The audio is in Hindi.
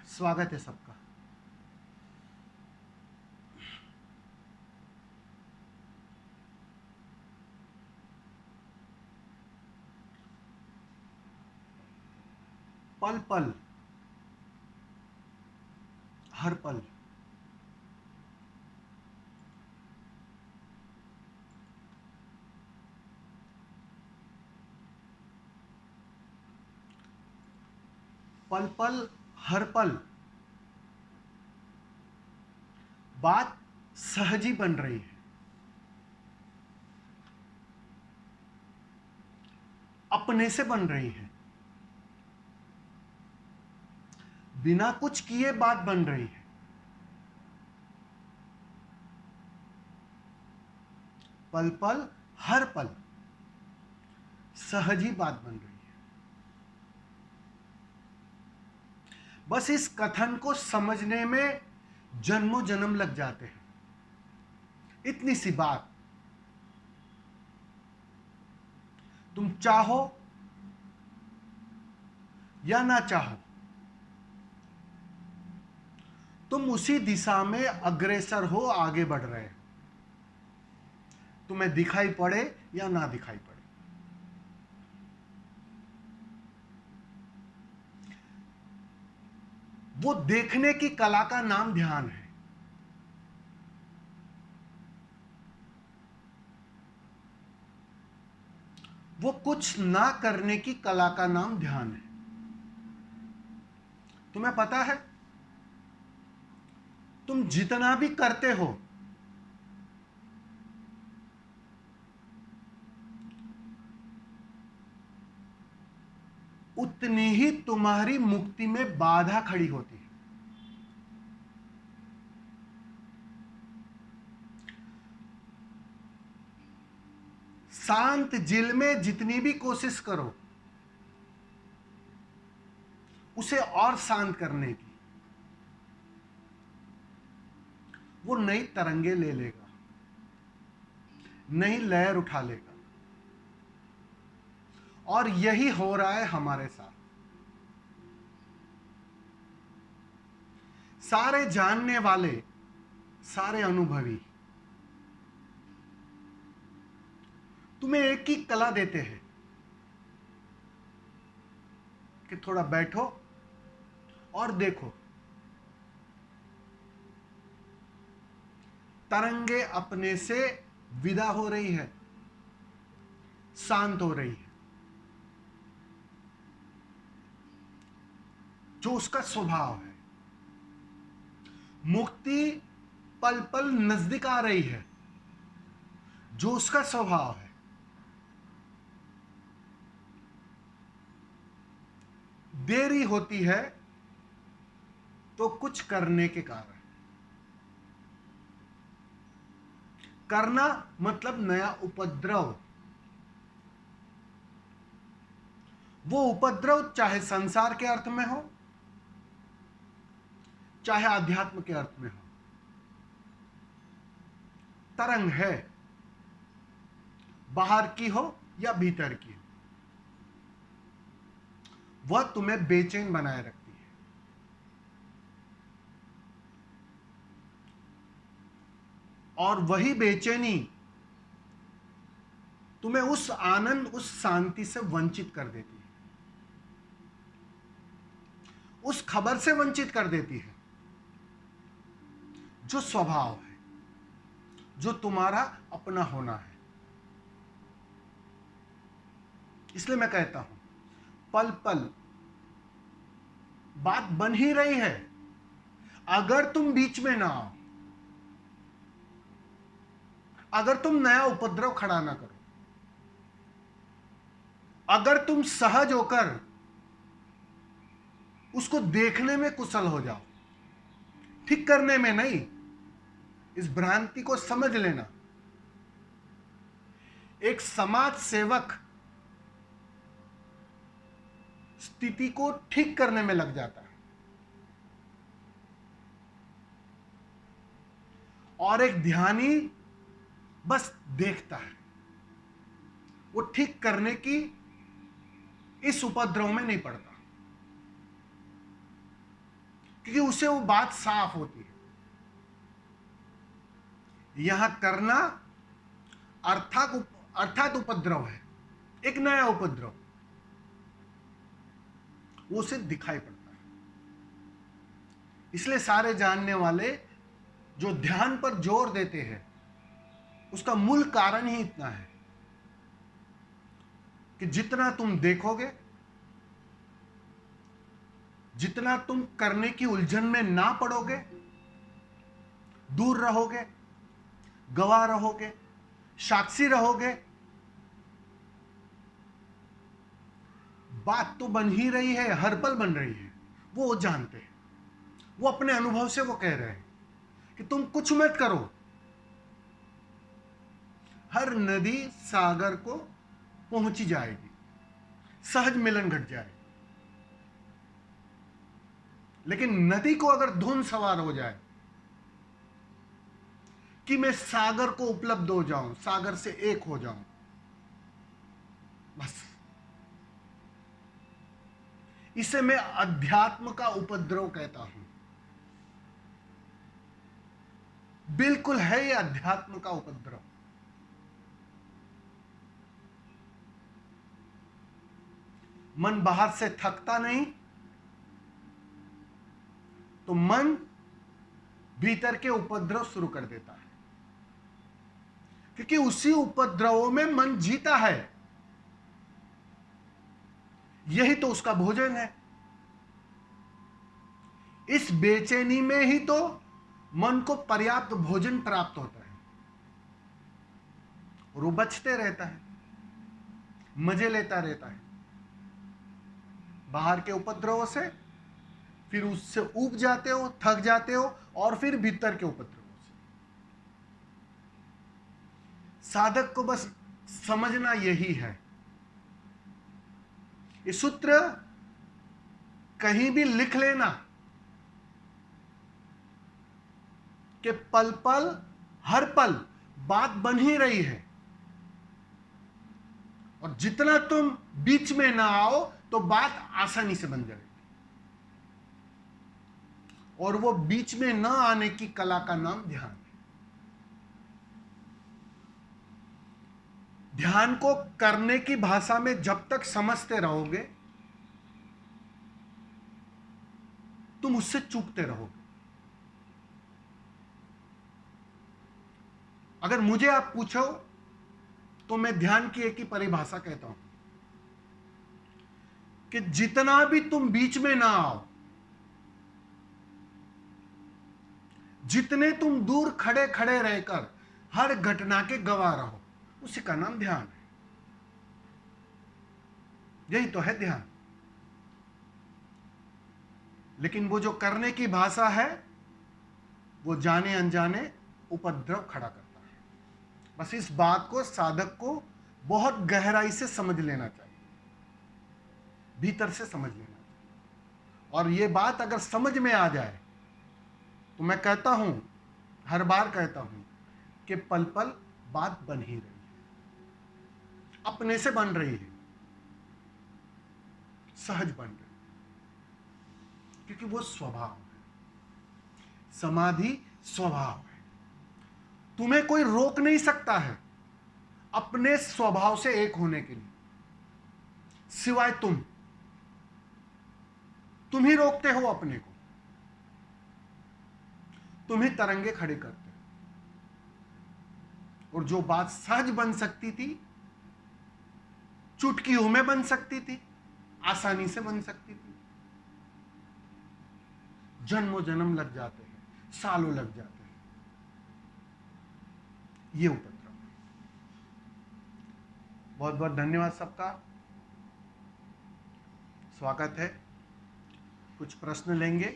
स्वागत है सबका। पल पल, हर पल, पल पल, हर पल बात सहजी बन रही है, अपने से बन रही है, बिना कुछ किए बात बन रही है। पल पल, हर पल सहजी बात बन रही है। बस इस कथन को समझने में जन्मों जन्म लग जाते हैं। इतनी सी बात, तुम चाहो या ना चाहो, तुम उसी दिशा में अग्रसर हो, आगे बढ़ रहे हो, तुम्हें दिखाई पड़े या ना दिखाई पड़े। वो देखने की कला का नाम ध्यान है। वो कुछ ना करने की कला का नाम ध्यान है। तुम्हें पता है, तुम जितना भी करते हो, उतनी ही तुम्हारी मुक्ति में बाधा खड़ी होती है। शांत जिल में जितनी भी कोशिश करो उसे और शांत करने की, वो नई तरंगे ले लेगा, नई लहर उठा लेगा। और यही हो रहा है हमारे साथ। सारे जानने वाले, सारे अनुभवी तुम्हें एक ही कला देते हैं कि थोड़ा बैठो और देखो, तरंगे अपने से विदा हो रही है, शांत हो रही है, जो उसका स्वभाव है। मुक्ति पल पल नजदीक आ रही है, जो उसका स्वभाव है। देरी होती है तो कुछ करने के कारण। करना मतलब नया उपद्रव। वो उपद्रव चाहे संसार के अर्थ में हो, चाहे आध्यात्म के अर्थ में हो, तरंग है, बाहर की हो या भीतर की हो, वह तुम्हें बेचैन बनाए रखती है। और वही बेचैनी तुम्हें उस आनंद, उस शांति से वंचित कर देती है, उस खबर से वंचित कर देती है जो स्वभाव है, जो तुम्हारा अपना होना है। इसलिए मैं कहता हूं, पल पल बात बन ही रही है, अगर तुम बीच में ना आओ, अगर तुम नया उपद्रव खड़ा ना करो, अगर तुम सहज होकर उसको देखने में कुशल हो जाओ, ठीक करने में नहीं। इस भ्रांति को समझ लेना, एक समाज सेवक स्थिति को ठीक करने में लग जाता है और एक ध्यानी बस देखता है, वो ठीक करने की इस उपद्रव में नहीं पड़ता, क्योंकि उसे वो बात साफ होती है। यहां करना अर्थात उपद्रव है, एक नया उपद्रव, वो उसे दिखाई पड़ता है। इसलिए सारे जानने वाले जो ध्यान पर जोर देते हैं, उसका मूल कारण ही इतना है कि जितना तुम देखोगे, जितना तुम करने की उलझन में ना पड़ोगे, दूर रहोगे, गवाह रहोगे, साक्षी रहोगे, बात तो बन ही रही है, हर पल बन रही है। वो जानते हैं, वो अपने अनुभव से वो कह रहे हैं कि तुम कुछ मत करो, हर नदी सागर को पहुंची जाएगी, सहज मिलन घट जाएगा। लेकिन नदी को अगर धुन सवार हो जाए कि मैं सागर को उपलब्ध हो जाऊं, सागर से एक हो जाऊं, बस इसे मैं अध्यात्म का उपद्रव कहता हूं। बिल्कुल है ये अध्यात्म का उपद्रव। मन बाहर से थकता नहीं तो मन भीतर के उपद्रव शुरू कर देता है, क्योंकि उसी उपद्रवों में मन जीता है। यही तो उसका भोजन है। इस बेचैनी में ही तो मन को पर्याप्त भोजन प्राप्त होता है और वो बचते रहता है, मजे लेता रहता है बाहर के उपद्रवों से, फिर उससे ऊब जाते हो, थक जाते हो, और फिर भीतर के उपद्रवों से। साधक को बस समझना यही है। ये सूत्र कहीं भी लिख लेना कि पल पल, हर पल बात बन ही रही है, और जितना तुम बीच में ना आओ तो बात आसानी से बन जाएगी। और वो बीच में न आने की कला का नाम ध्यान है। ध्यान को करने की भाषा में जब तक समझते रहोगे, तुम उससे चूकते रहोगे। अगर मुझे आप पूछो तो मैं ध्यान की एक ही परिभाषा कहता हूं कि जितना भी तुम बीच में ना आओ, जितने तुम दूर खड़े खड़े रहकर हर घटना के गवाह रहो, उसी का नाम ध्यान है। यही तो है ध्यान। लेकिन वो जो करने की भाषा है, वो जाने अनजाने उपद्रव खड़ा करता है। बस इस बात को साधक को बहुत गहराई से समझ लेना चाहिए, भीतर से समझ लेना चाहिए। और ये बात अगर समझ में आ जाए तो मैं कहता हूं, हर बार कहता हूं कि पल पल बात बन ही रही है, अपने से बन रही है, सहज बन रही है, क्योंकि वो स्वभाव है। समाधि स्वभाव है। तुम्हें कोई रोक नहीं सकता है अपने स्वभाव से एक होने के लिए, सिवाय तुम ही रोकते हो अपने को, तुम ही तरंगे खड़े करते हो। और जो बात सहज बन सकती थी, चुटकियों में बन सकती थी, आसानी से बन सकती थी, जन्मों जन्म लग जाते हैं, सालों लग जाते हैं। ये उपद्रव। बहुत बहुत धन्यवाद सबका, स्वागत है। कुछ प्रश्न लेंगे।